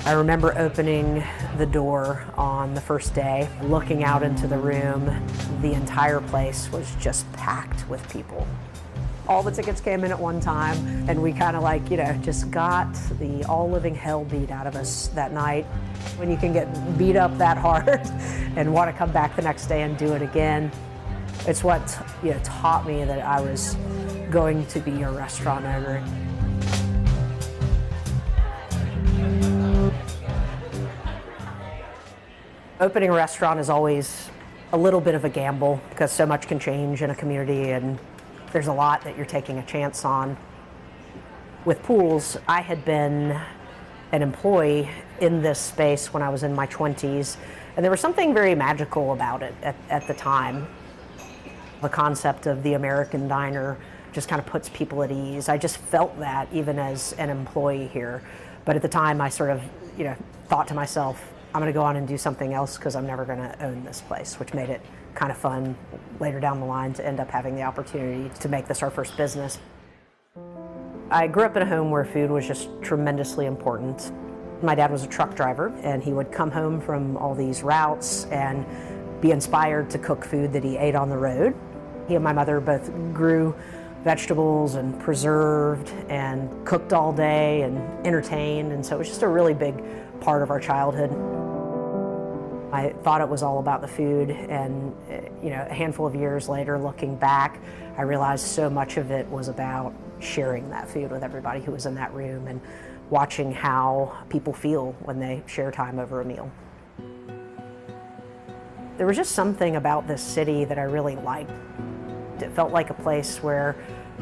I remember opening the door on the first day, looking out into the room. The entire place was just packed with people. All the tickets came in at one time, and we kind of like, just got the all living hell beat out of us that night. When you can get beat up that hard and want to come back the next day and do it again, it's what taught me that I was going to be a restaurant owner. Opening a restaurant is always a little bit of a gamble because so much can change in a community and there's a lot that you're taking a chance on. With pools, I had been an employee in this space when I was in my 20s, and there was something very magical about it at the time. The concept of the American diner just kind of puts people at ease. I just felt that even as an employee here. But at the time I sort of thought to myself, I'm going to go on and do something else because I'm never going to own this place, which made it kind of fun later down the line to end up having the opportunity to make this our first business. I grew up in a home where food was just tremendously important. My dad was a truck driver, and he would come home from all these routes and be inspired to cook food that he ate on the road. He and my mother both grew vegetables and preserved and cooked all day and entertained, and so it was just a really big part of our childhood. I thought it was all about the food, and a handful of years later, looking back, I realized so much of it was about sharing that food with everybody who was in that room and watching how people feel when they share time over a meal. There was just something about this city that I really liked. It felt like a place where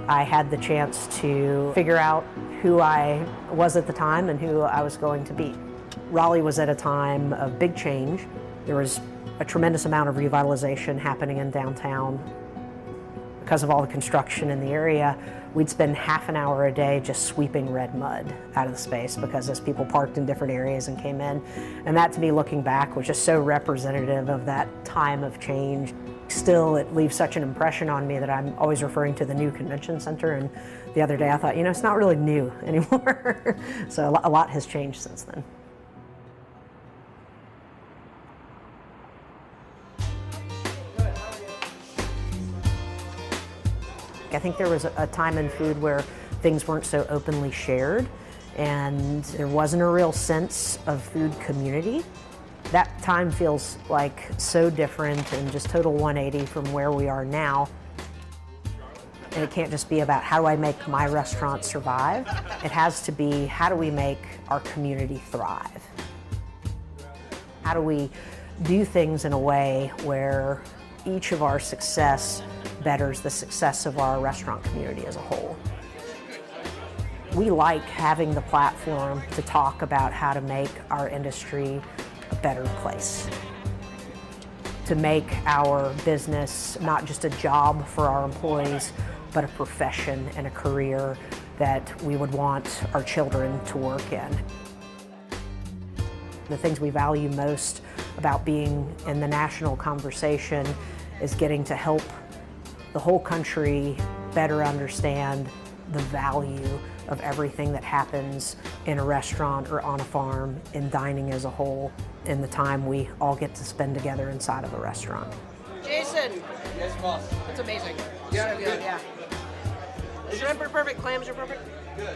I had the chance to figure out who I was at the time and who I was going to be. Raleigh was at a time of big change. There was a tremendous amount of revitalization happening in downtown. Because of all the construction in the area, we'd spend half an hour a day just sweeping red mud out of the space because as people parked in different areas and came in. And that, to me, looking back, was just so representative of that time of change. Still, it leaves such an impression on me that I'm always referring to the new convention center, and the other day I thought, it's not really new anymore. So a lot has changed since then. I think there was a time in food where things weren't so openly shared, and there wasn't a real sense of food community. That time feels like so different and just total 180 from where we are now. And it can't just be about how do I make my restaurant survive. It has to be how do we make our community thrive. How do we do things in a way where each of our success betters the success of our restaurant community as a whole. We like having the platform to talk about how to make our industry a better place, to make our business not just a job for our employees, but a profession and a career that we would want our children to work in. The things we value most about being in the national conversation is getting to help the whole country better understand the value of everything that happens in a restaurant or on a farm, in dining as a whole, in the time we all get to spend together inside of a restaurant. Jason! Yes, boss. That's amazing. Yeah, So good. Yeah. Shrimp are perfect, clams are perfect. Good.